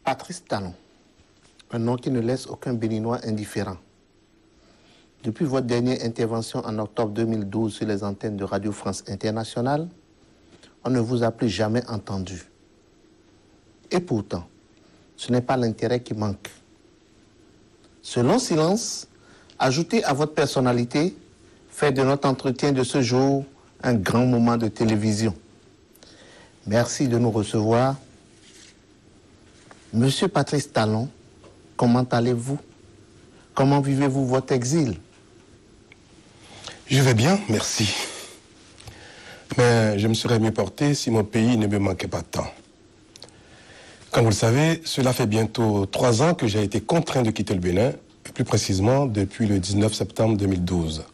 Patrice Talon, un nom qui ne laisse aucun Béninois indifférent. Depuis votre dernière intervention en octobre 2012 sur les antennes de Radio France Internationale, on ne vous a plus jamais entendu. Et pourtant, ce n'est pas l'intérêt qui manque. Ce long silence, ajouté à votre personnalité, fait de notre entretien de ce jour un grand moment de télévision. Merci de nous recevoir. Monsieur Patrice Talon, comment allez-vous? Comment vivez-vous votre exil? Je vais bien, merci. Mais je me serais mieux porté si mon pays ne me manquait pas tant. Comme vous le savez, cela fait bientôt 3 ans que j'ai été contraint de quitter le Bénin, plus précisément depuis le 19 septembre 2012.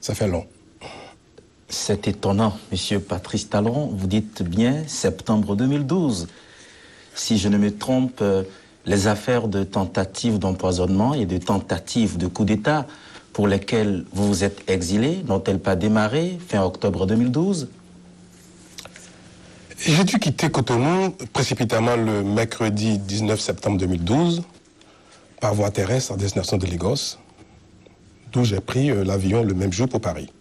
Ça fait long. C'est étonnant, monsieur Patrice Talon, vous dites bien septembre 2012. Si je ne me trompe, les affaires de tentatives d'empoisonnement et de tentatives de coup d'État pour lesquelles vous vous êtes exilé, n'ont-elles pas démarré fin octobre 2012? J'ai dû quitter Cotonou précipitamment le mercredi 19 septembre 2012 par voie terrestre à destination de Lagos, d'où j'ai pris l'avion le même jour pour Paris.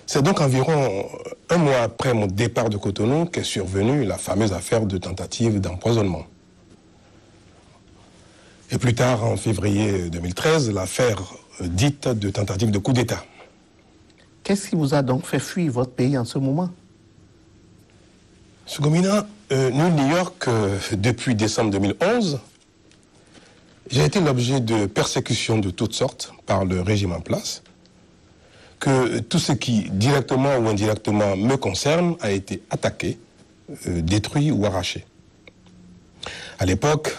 C'est donc environ 1 mois après mon départ de Cotonou qu'est survenue la fameuse affaire de tentative d'empoisonnement. Et plus tard, en février 2013, l'affaire dite de tentative de coup d'État. Qu'est-ce qui vous a donc fait fuir votre pays en ce moment? Ce Gomina, nul n'ignore que depuis décembre 2011, j'ai été l'objet de persécutions de toutes sortes par le régime en place, que tout ce qui, directement ou indirectement, me concerne a été attaqué, détruit ou arraché. À l'époque,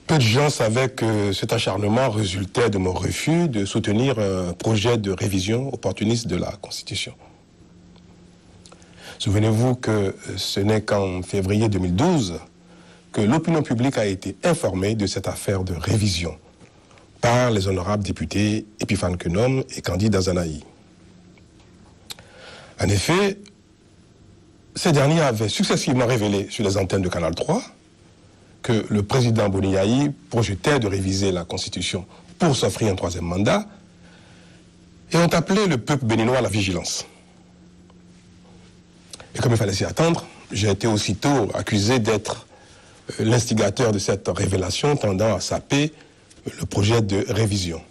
peu de gens savaient que cet acharnement résultait de mon refus de soutenir un projet de révision opportuniste de la Constitution. Souvenez-vous que ce n'est qu'en février 2012 que l'opinion publique a été informée de cette affaire de révision par les honorables députés Epiphane Quenom et Candide Azanaï. En effet, ces derniers avaient successivement révélé sur les antennes de Canal 3 que le président Boniaï projetait de réviser la Constitution pour s'offrir un 3e mandat et ont appelé le peuple béninois à la vigilance. Et comme il fallait s'y attendre, j'ai été aussitôt accusé d'être l'instigateur de cette révélation tendant à saper le projet de révision.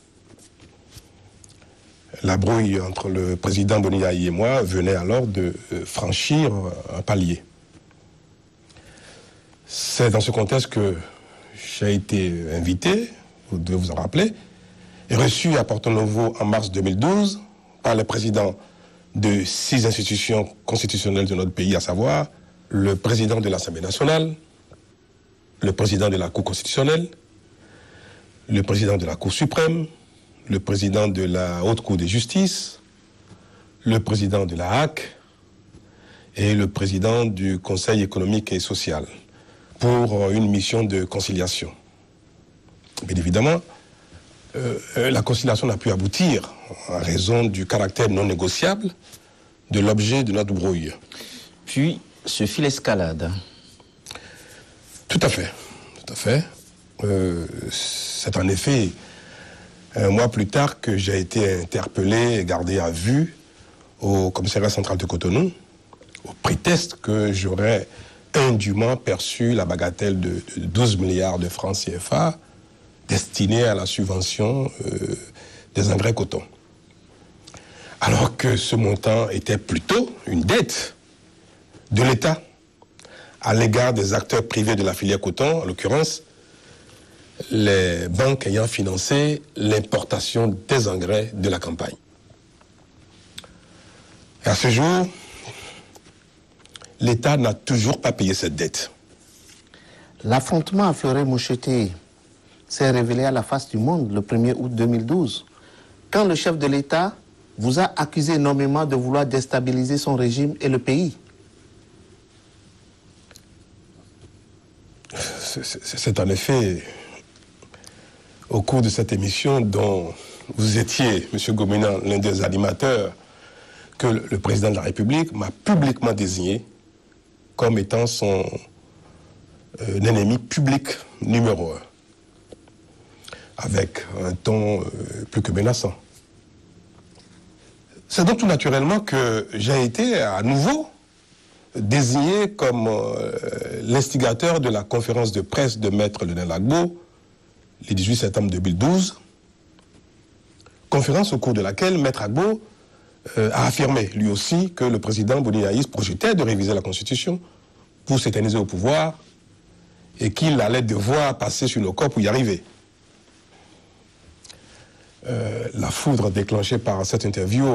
La brouille entre le président Boniaï et moi venait alors de franchir un palier. C'est dans ce contexte que j'ai été invité, vous devez vous en rappeler, et reçu à Porto Novo en mars 2012 par le président de 6 institutions constitutionnelles de notre pays, à savoir le président de l'Assemblée nationale, le président de la Cour constitutionnelle, le président de la Cour suprême, le président de la Haute Cour de justice, le président de la HAC et le président du Conseil économique et social pour une mission de conciliation. Bien évidemment, la conciliation n'a pu aboutir en raison du caractère non négociable de l'objet de notre brouille. Puis, ce fut l'escalade. Tout à fait, tout à fait. C'est en effet 1 mois plus tard que j'ai été interpellé et gardé à vue au commissariat central de Cotonou, au prétexte que j'aurais indûment perçu la bagatelle de 12 milliards de francs CFA destinée à la subvention des engrais coton. Alors que ce montant était plutôt une dette de l'État à l'égard des acteurs privés de la filière coton, en l'occurrence les banques ayant financé l'importation des engrais de la campagne. Et à ce jour, l'État n'a toujours pas payé cette dette. L'affrontement à Fleuret-Moucheté s'est révélé à la face du monde le 1er août 2012, quand le chef de l'État vous a accusé énormément de vouloir déstabiliser son régime et le pays. C'est en effet au cours de cette émission dont vous étiez, M. Gomina, l'un des animateurs, que le président de la République m'a publiquement désigné comme étant son l'ennemi public numéro 1, avec un ton plus que menaçant. C'est donc tout naturellement que j'ai été à nouveau désigné comme l'instigateur de la conférence de presse de Maître Lionel Gbagbo, le 18 septembre 2012, conférence au cours de laquelle Maître Gbagbo a affirmé lui aussi que le président Boni Yayi projetait de réviser la Constitution pour s'éterniser au pouvoir et qu'il allait devoir passer sur nos corps pour y arriver. La foudre déclenchée par cette interview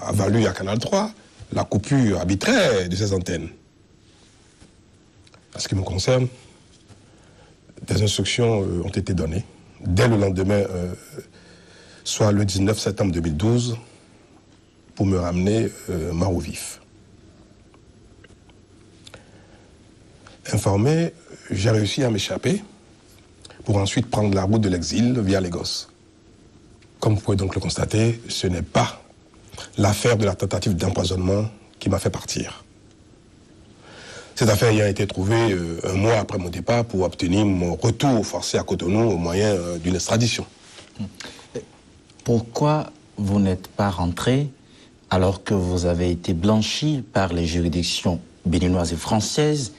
a valu à Canal 3 la coupure arbitraire de ces antennes. En ce qui me concerne, des instructions ont été données dès le lendemain, soit le 19 septembre 2012, pour me ramener mort au vif. Informé, j'ai réussi à m'échapper pour ensuite prendre la route de l'exil via Lagos. Comme vous pouvez donc le constater, ce n'est pas l'affaire de la tentative d'empoisonnement qui m'a fait partir. Cette affaire ayant été trouvée un mois après mon départ pour obtenir mon retour forcé à Cotonou au moyen d'une extradition. Pourquoi vous n'êtes pas rentré alors que vous avez été blanchi par les juridictions béninoises et françaises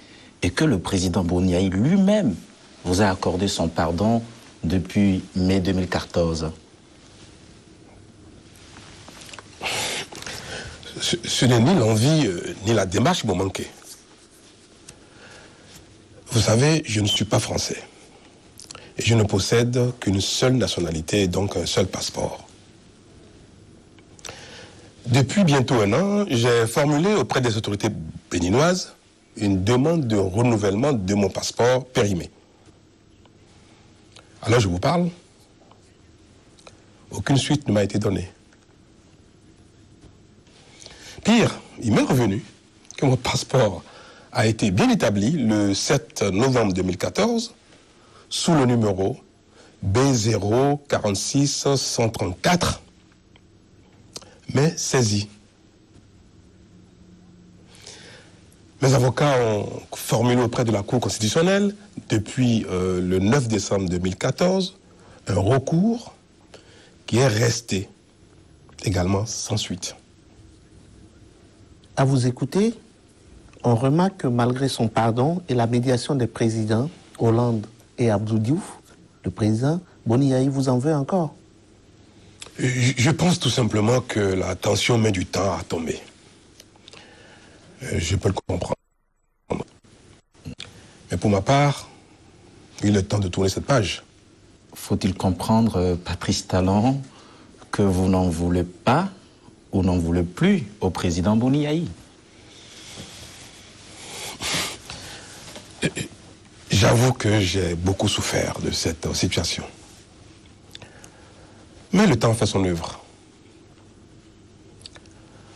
et que le président Boni Yayi lui-même vous a accordé son pardon depuis mai 2014? Ce n'est ni l'envie ni la démarche qui m'ont manqué. Vous savez, je ne suis pas français. Et je ne possède qu'une seule nationalité, donc un seul passeport. Depuis bientôt un an, j'ai formulé auprès des autorités béninoises une demande de renouvellement de mon passeport périmé. Alors je vous parle, aucune suite ne m'a été donnée. Pire, il m'est revenu que mon passeport a été bien établi le 7 novembre 2014 sous le numéro B046134, mais saisi. Mes avocats ont formulé auprès de la Cour constitutionnelle, depuis le 9 décembre 2014, un recours qui est resté également sans suite. À vous écouter, on remarque que malgré son pardon et la médiation des présidents Hollande et Abdou Diouf, le président Boni Yayi vous en veut encore. Je pense tout simplement que la tension met du temps à tomber. Je peux le comprendre. Mais pour ma part, il est temps de tourner cette page. Faut-il comprendre, Patrice Talon, que vous n'en voulez pas ou n'en voulez plus au président Boni Yayi? J'avoue que j'ai beaucoup souffert de cette situation. Mais le temps fait son œuvre.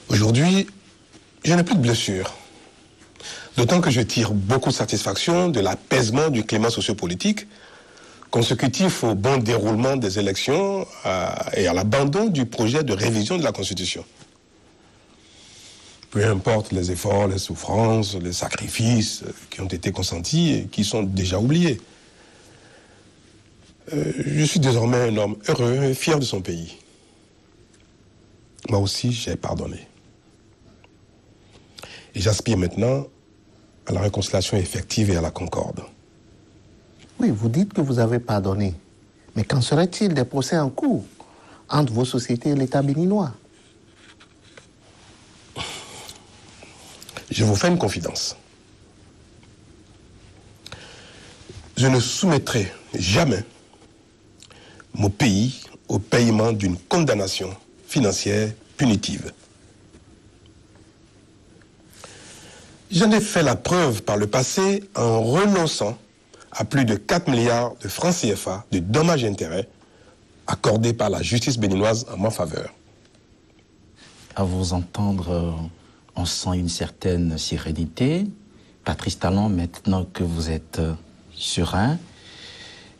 Aujourd'hui, je n'ai plus de blessures. D'autant que je tire beaucoup de satisfaction de l'apaisement du climat sociopolitique consécutif au bon déroulement des élections et à l'abandon du projet de révision de la Constitution. Peu importe les efforts, les souffrances, les sacrifices qui ont été consentis et qui sont déjà oubliés. Je suis désormais un homme heureux et fier de son pays. Moi aussi, j'ai pardonné. Et j'aspire maintenant à la réconciliation effective et à la concorde. Oui, vous dites que vous avez pardonné. Mais qu'en serait-il des procès en cours entre vos sociétés et l'État béninois? Je vous fais une confidence. Je ne soumettrai jamais mon pays au paiement d'une condamnation financière punitive. J'en ai fait la preuve par le passé en renonçant à plus de 4 milliards de francs CFA de dommages et intérêts accordés par la justice béninoise en ma faveur. À vous entendre, on sent une certaine sérénité. Patrice Talon, maintenant que vous êtes serein,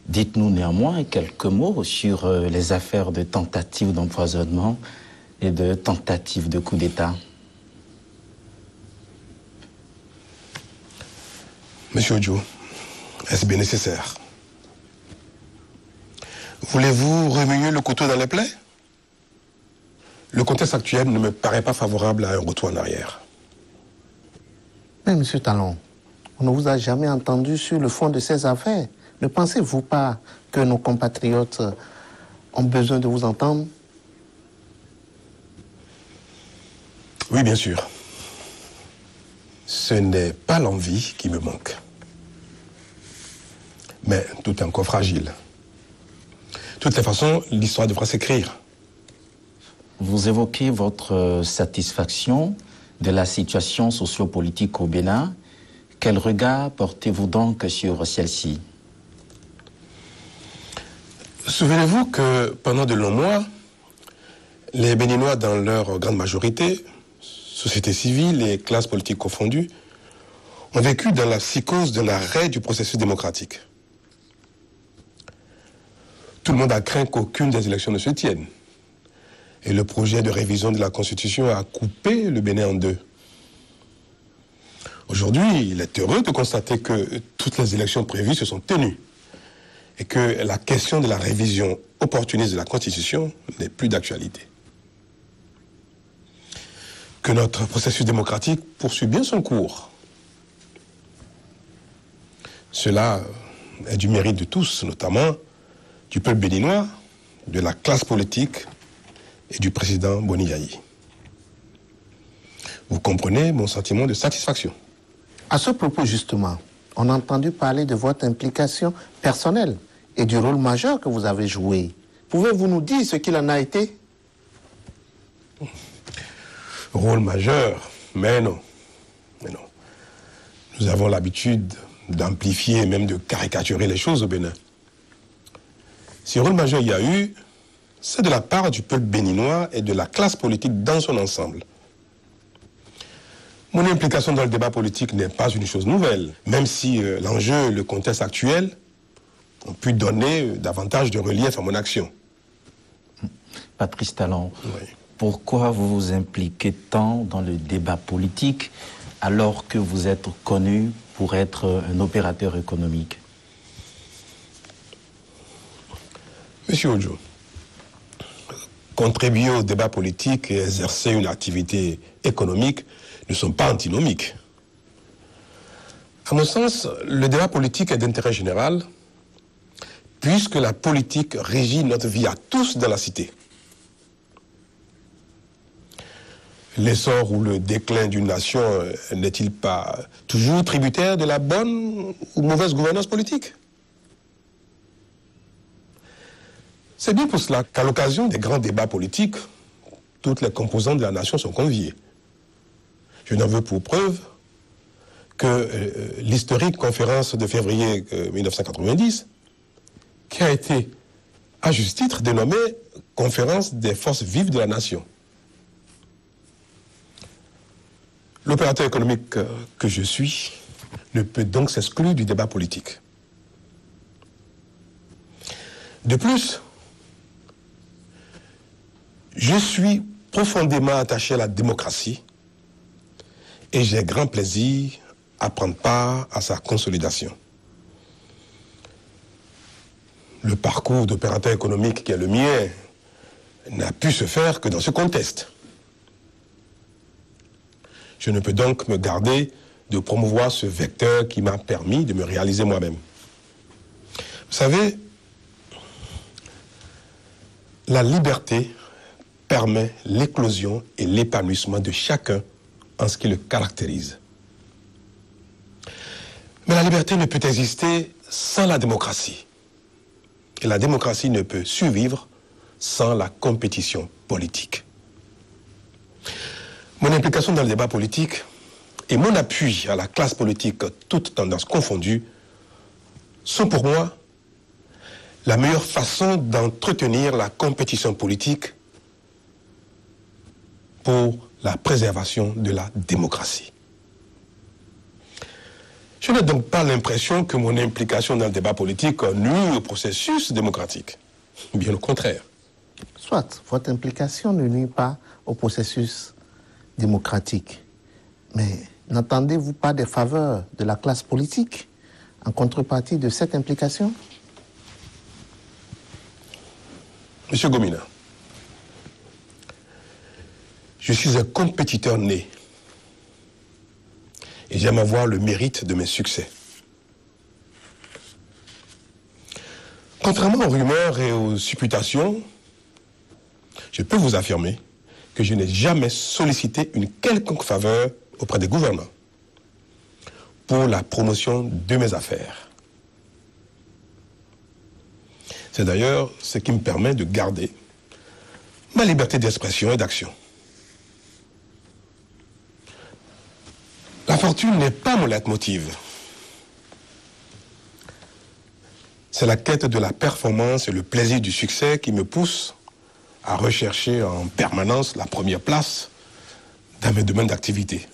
dites-nous néanmoins quelques mots sur les affaires de tentatives d'empoisonnement et de tentatives de coup d'État. Monsieur Ojo, Est-ce bien nécessaire? Voulez-vous remuer le couteau dans les plaies? Le contexte actuel ne me paraît pas favorable à un retour en arrière. Mais M. Talon, on ne vous a jamais entendu sur le fond de ces affaires. Ne pensez-vous pas que nos compatriotes ont besoin de vous entendre? Oui, bien sûr. Ce n'est pas l'envie qui me manque. Mais tout est encore fragile. De toutes les façons, l'histoire devra s'écrire. Vous évoquez votre satisfaction de la situation sociopolitique au Bénin. Quel regard portez-vous donc sur celle-ci? Souvenez-vous que pendant de longs mois, les Béninois, dans leur grande majorité, société civile et classes politiques confondues, ont vécu dans la psychose de l'arrêt du processus démocratique. Tout le monde a craint qu'aucune des élections ne se tienne. Et le projet de révision de la Constitution a coupé le Bénin en deux. Aujourd'hui, il est heureux de constater que toutes les élections prévues se sont tenues et que la question de la révision opportuniste de la Constitution n'est plus d'actualité. Que notre processus démocratique poursuit bien son cours. Cela est du mérite de tous, notamment du peuple béninois, de la classe politique et du président Boni Yayi. Vous comprenez mon sentiment de satisfaction. À ce propos, justement, on a entendu parler de votre implication personnelle et du rôle majeur que vous avez joué. Pouvez-vous nous dire ce qu'il en a été? Rôle majeur, mais non. Mais non. Nous avons l'habitude d'amplifier et même de caricaturer les choses au Bénin. Si rôle majeur il y a eu, c'est de la part du peuple béninois et de la classe politique dans son ensemble. Mon implication dans le débat politique n'est pas une chose nouvelle, même si l'enjeu et le contexte actuel ont pu donner davantage de relief à mon action. Patrice Talon, Oui. Pourquoi vous vous impliquez tant dans le débat politique alors que vous êtes connu pour être un opérateur économique? Monsieur Ojo, contribuer au débat politique et exercer une activité économique ne sont pas antinomiques. À mon sens, le débat politique est d'intérêt général puisque la politique régit notre vie à tous dans la cité. L'essor ou le déclin d'une nation n'est-il pas toujours tributaire de la bonne ou mauvaise gouvernance politique? C'est bien pour cela qu'à l'occasion des grands débats politiques, toutes les composantes de la nation sont conviées. Je n'en veux pour preuve que l'historique conférence de février 1990, qui a été, à juste titre, dénommée Conférence des forces vives de la nation. L'opérateur économique que je suis ne peut donc s'exclure du débat politique. De plus, je suis profondément attaché à la démocratie et j'ai grand plaisir à prendre part à sa consolidation. Le parcours d'opérateur économique qui est le mien n'a pu se faire que dans ce contexte. Je ne peux donc me garder de promouvoir ce vecteur qui m'a permis de me réaliser moi-même. Vous savez, la liberté permet l'éclosion et l'épanouissement de chacun en ce qui le caractérise. Mais la liberté ne peut exister sans la démocratie. Et la démocratie ne peut survivre sans la compétition politique. Mon implication dans le débat politique et mon appui à la classe politique, toutes tendances confondues, sont pour moi la meilleure façon d'entretenir la compétition politique pour la préservation de la démocratie. Je n'ai donc pas l'impression que mon implication dans le débat politique nuit au processus démocratique. Bien au contraire. Soit, votre implication ne nuit pas au processus démocratique. Mais n'entendez-vous pas des faveurs de la classe politique en contrepartie de cette implication? Monsieur Gomina, je suis un compétiteur né et j'aime avoir le mérite de mes succès. Contrairement aux rumeurs et aux supputations, je peux vous affirmer que je n'ai jamais sollicité une quelconque faveur auprès des gouvernants pour la promotion de mes affaires. C'est d'ailleurs ce qui me permet de garder ma liberté d'expression et d'action. La fortune n'est pas mon leitmotiv. C'est la quête de la performance et le plaisir du succès qui me pousse à rechercher en permanence la première place dans mes domaines d'activité.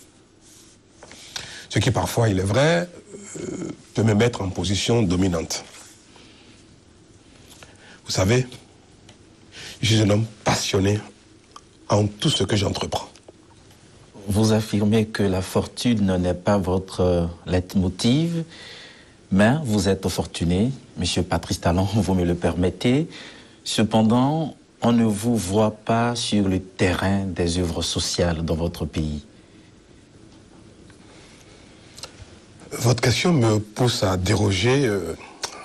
Ce qui parfois, il est vrai, peut me mettre en position dominante. Vous savez, je suis un homme passionné en tout ce que j'entreprends. Vous affirmez que la fortune n'est pas votre leitmotiv, mais vous êtes fortuné, Monsieur Patrice Talon, vous me le permettez. Cependant, on ne vous voit pas sur le terrain des œuvres sociales dans votre pays. Votre question me pousse à déroger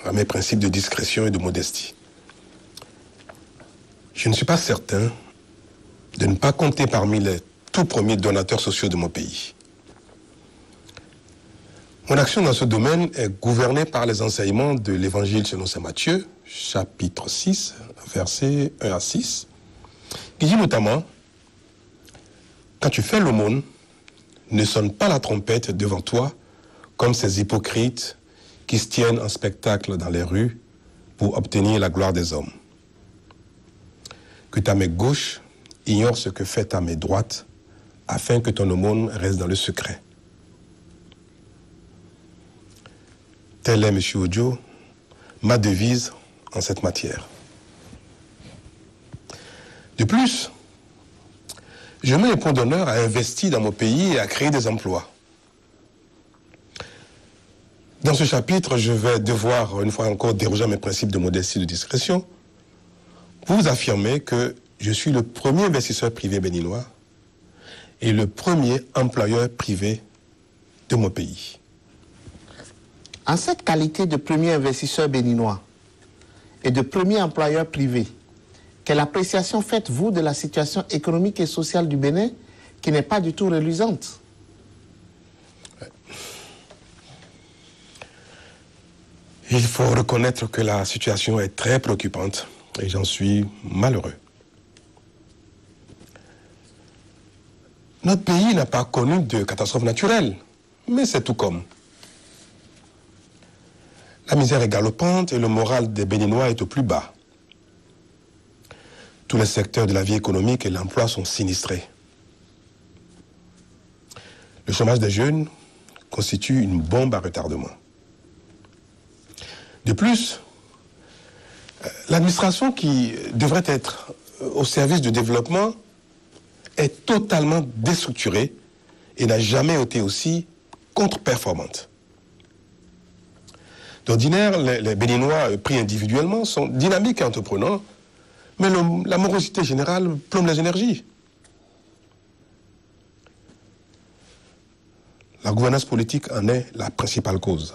à mes principes de discrétion et de modestie. Je ne suis pas certain de ne pas compter parmi les tout premiers donateurs sociaux de mon pays. Mon action dans ce domaine est gouvernée par les enseignements de l'Évangile selon saint Matthieu, chapitre 6, versets 1 à 6, qui dit notamment « Quand tu fais l'aumône, ne sonne pas la trompette devant toi comme ces hypocrites qui se tiennent en spectacle dans les rues pour obtenir la gloire des hommes. Que ta main gauche ignore ce que fait ta main droite, afin que ton aumône reste dans le secret. » Telle est, M. Ojo, ma devise en cette matière. De plus, je mets un point d'honneur à investir dans mon pays et à créer des emplois. Dans ce chapitre, je vais devoir, une fois encore, déroger à mes principes de modestie et de discrétion pour vous affirmer que je suis le premier investisseur privé béninois et le premier employeur privé de mon pays. En cette qualité de premier investisseur béninois et de premier employeur privé, quelle appréciation faites-vous de la situation économique et sociale du Bénin qui n'est pas du tout reluisante? Il faut reconnaître que la situation est très préoccupante et j'en suis malheureux. Notre pays n'a pas connu de catastrophe naturelle, mais c'est tout comme. La misère est galopante et le moral des Béninois est au plus bas. Tous les secteurs de la vie économique et l'emploi sont sinistrés. Le chômage des jeunes constitue une bombe à retardement. De plus, l'administration qui devrait être au service du développement est totalement déstructurée et n'a jamais été aussi contre-performante. D'ordinaire, les Béninois pris individuellement sont dynamiques et entreprenants, mais la morosité générale plombe les énergies. La gouvernance politique en est la principale cause.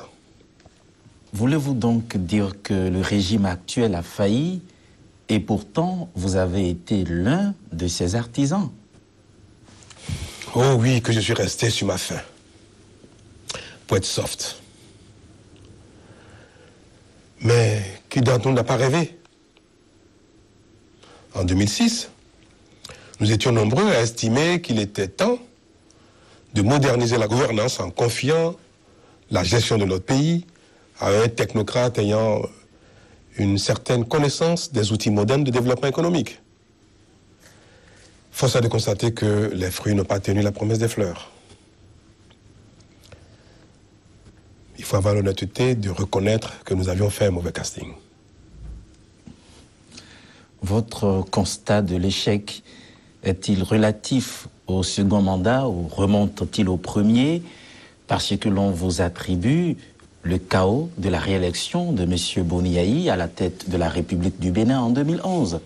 Voulez-vous donc dire que le régime actuel a failli et pourtant vous avez été l'un de ses artisans? Oh oui, que je suis resté sur ma faim. Pour être soft. Mais qui d'entre nous n'a pas rêvé? En 2006, nous étions nombreux à estimer qu'il était temps de moderniser la gouvernance en confiant la gestion de notre pays à un technocrate ayant une certaine connaissance des outils modernes de développement économique. Force est de constater que les fruits n'ont pas tenu la promesse des fleurs. Il faut avoir l'honnêteté de reconnaître que nous avions fait un mauvais casting. Votre constat de l'échec est-il relatif au second mandat ou remonte-t-il au premier parce que l'on vous attribue le chaos de la réélection de M. Boni-Yayi à la tête de la République du Bénin en 2011.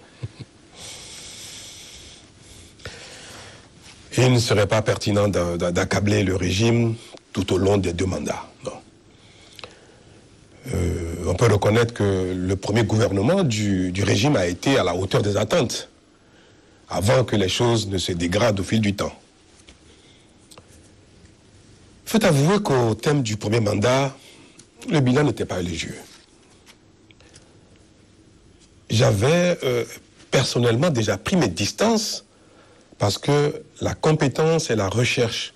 Il ne serait pas pertinent d'accabler le régime tout au long des 2 mandats. Non. On peut reconnaître que le premier gouvernement du régime a été à la hauteur des attentes, avant que les choses ne se dégradent au fil du temps. Il faut avouer qu'au thème du premier mandat, le bilan n'était pas élogieux. J'avais personnellement déjà pris mes distances parce que la compétence et la recherche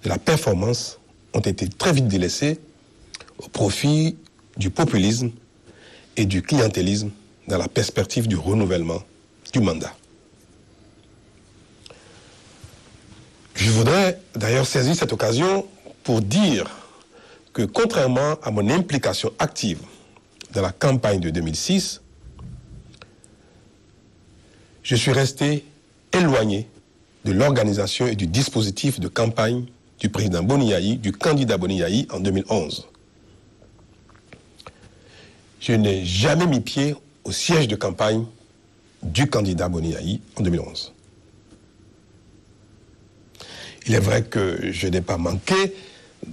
de la performance ont été très vite délaissées au profit du populisme et du clientélisme dans la perspective du renouvellement du mandat. Je voudrais d'ailleurs saisir cette occasion pour dire que contrairement à mon implication active dans la campagne de 2006, je suis resté éloigné de l'organisation et du dispositif de campagne du président Boni-Yayi, du candidat Boni-Yayi en 2011. Je n'ai jamais mis pied au siège de campagne du candidat Boni-Yayi en 2011. Il est vrai que je n'ai pas manqué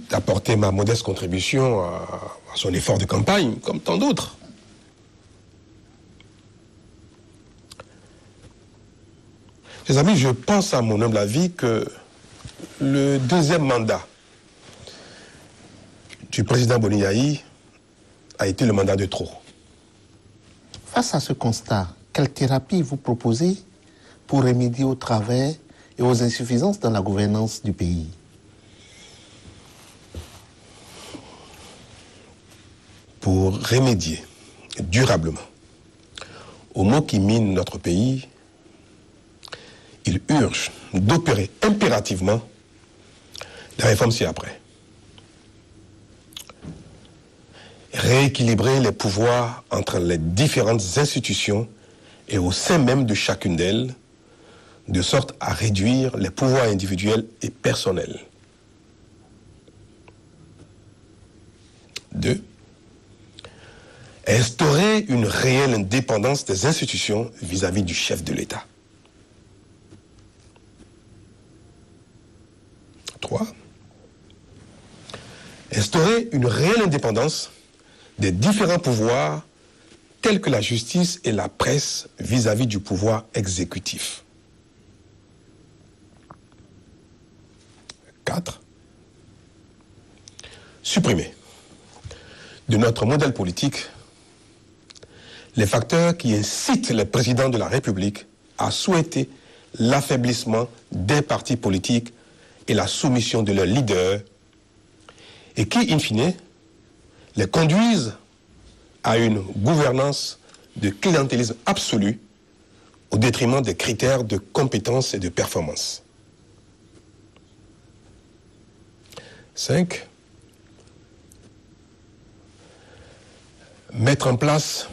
d'apporter ma modeste contribution à son effort de campagne, comme tant d'autres. Mes amis, je pense à mon humble avis que le deuxième mandat du président Boni-Yayi a été le mandat de trop. Face à ce constat, quelle thérapie vous proposez pour remédier aux travers et aux insuffisances dans la gouvernance du pays? Pour remédier durablement aux maux qui minent notre pays, il urge d'opérer impérativement la réforme ci-après. Rééquilibrer les pouvoirs entre les différentes institutions et au sein même de chacune d'elles, de sorte à réduire les pouvoirs individuels et personnels. 2. Instaurer une réelle indépendance des institutions vis-à-vis du chef de l'État. 3. Instaurer une réelle indépendance des différents pouvoirs tels que la justice et la presse vis-à-vis du pouvoir exécutif. 4. Supprimer de notre modèle politique les facteurs qui incitent les présidents de la République à souhaiter l'affaiblissement des partis politiques et la soumission de leurs leaders, et qui, in fine, les conduisent à une gouvernance de clientélisme absolu au détriment des critères de compétence et de performance. 5. Mettre en place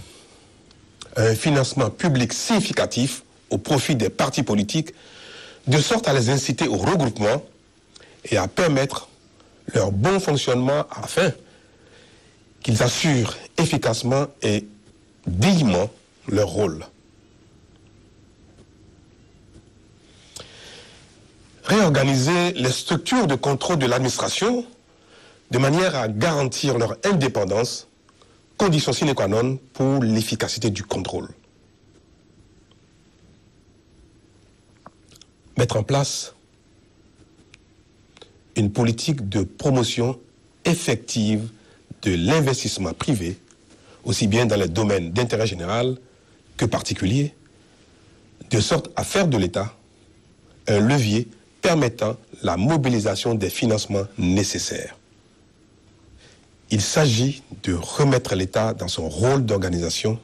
un financement public significatif au profit des partis politiques, de sorte à les inciter au regroupement et à permettre leur bon fonctionnement afin qu'ils assurent efficacement et dignement leur rôle. Réorganiser les structures de contrôle de l'administration de manière à garantir leur indépendance, condition sine qua non pour l'efficacité du contrôle. Mettre en place une politique de promotion effective de l'investissement privé, aussi bien dans les domaines d'intérêt général que particulier, de sorte à faire de l'État un levier permettant la mobilisation des financements nécessaires. Il s'agit de remettre l'État dans son rôle d'organisation,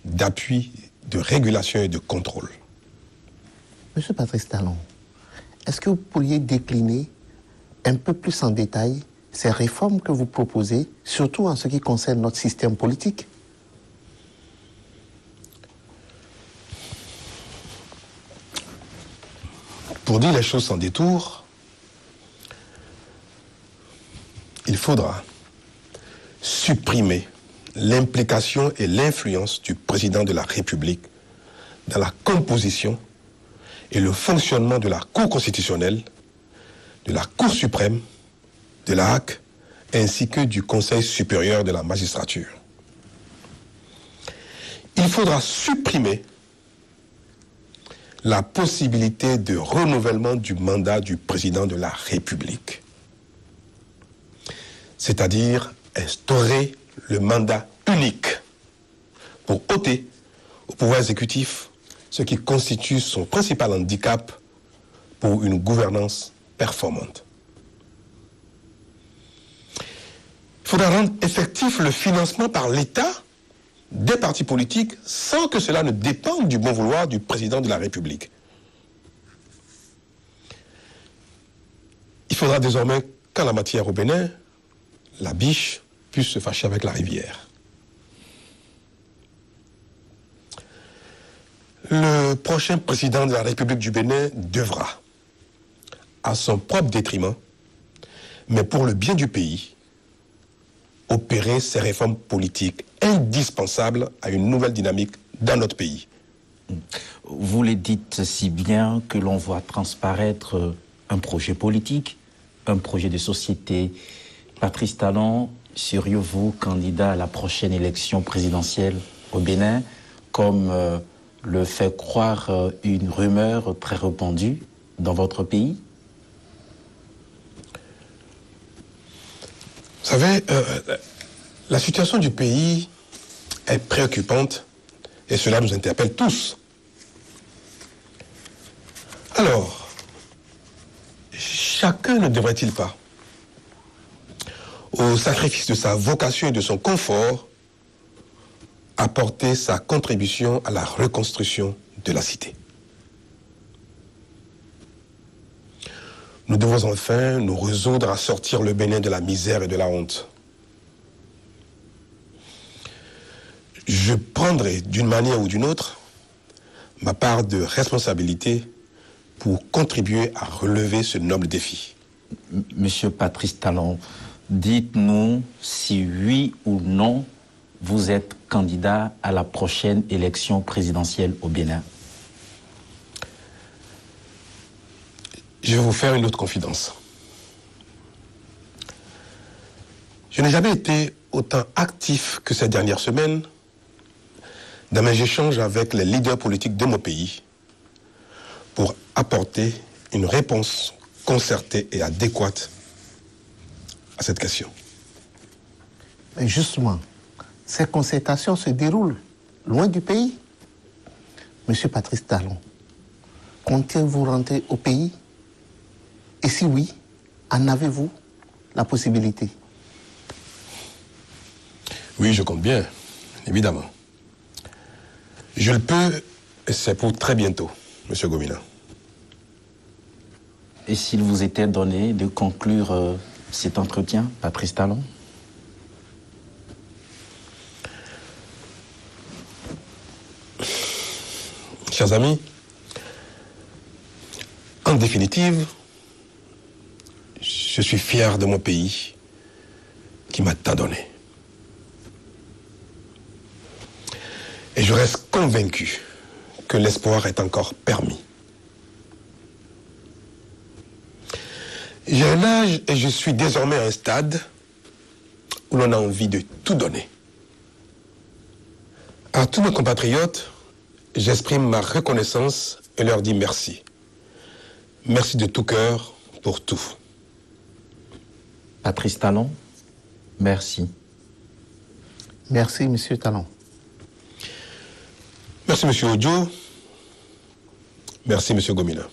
d'appui, de régulation et de contrôle. Monsieur Patrice Talon, est-ce que vous pourriez décliner un peu plus en détail ces réformes que vous proposez, surtout en ce qui concerne notre système politique? Pour dire les choses sans détour, il faudra supprimer l'implication et l'influence du président de la République dans la composition et le fonctionnement de la Cour constitutionnelle, de la Cour suprême, de la HAC, ainsi que du Conseil supérieur de la magistrature. Il faudra supprimer la possibilité de renouvellement du mandat du président de la République, c'est-à-dire instaurer le mandat unique pour ôter au pouvoir exécutif ce qui constitue son principal handicap pour une gouvernance performante. Il faudra rendre effectif le financement par l'État des partis politiques sans que cela ne dépende du bon vouloir du président de la République. Il faudra désormais qu'en la matière au Bénin, la biche puisse se fâcher avec la rivière. Le prochain président de la République du Bénin devra, à son propre détriment, mais pour le bien du pays, opérer ces réformes politiques indispensables à une nouvelle dynamique dans notre pays. Vous le dites si bien que l'on voit transparaître un projet politique, un projet de société. Patrice Talon, seriez-vous candidat à la prochaine élection présidentielle au Bénin, comme le fait croire une rumeur très répandue dans votre pays? Vous savez, la situation du pays est préoccupante et cela nous interpelle tous. Alors, chacun ne devrait-il pas, au sacrifice de sa vocation et de son confort, apporter sa contribution à la reconstruction de la cité? Nous devons enfin nous résoudre à sortir le Bénin de la misère et de la honte. Je prendrai d'une manière ou d'une autre ma part de responsabilité pour contribuer à relever ce noble défi. Monsieur Patrice Talon, dites-nous si oui ou non vous êtes candidat à la prochaine élection présidentielle au Bénin. Je vais vous faire une autre confidence. Je n'ai jamais été autant actif que ces dernières semaines dans mes échanges avec les leaders politiques de mon pays pour apporter une réponse concertée et adéquate à cette question. Mais justement, ces concertations se déroulent loin du pays. Monsieur Patrice Talon, comptez-vous rentrer au pays? Et si oui, en avez-vous la possibilité? Oui, je compte bien, évidemment. Je le peux, et c'est pour très bientôt, Monsieur Gomina. Et s'il vous était donné de conclure cet entretien, Patrice Talon? Chers amis, en définitive, je suis fier de mon pays qui m'a tant donné. Et je reste convaincu que l'espoir est encore permis. J'ai un âge et je suis désormais à un stade où l'on a envie de tout donner. À tous mes compatriotes, j'exprime ma reconnaissance et leur dis merci. Merci de tout cœur pour tout. Patrice Talon, merci. Merci, Monsieur Talon. Merci, Monsieur Ojo. Merci, Monsieur Gomina.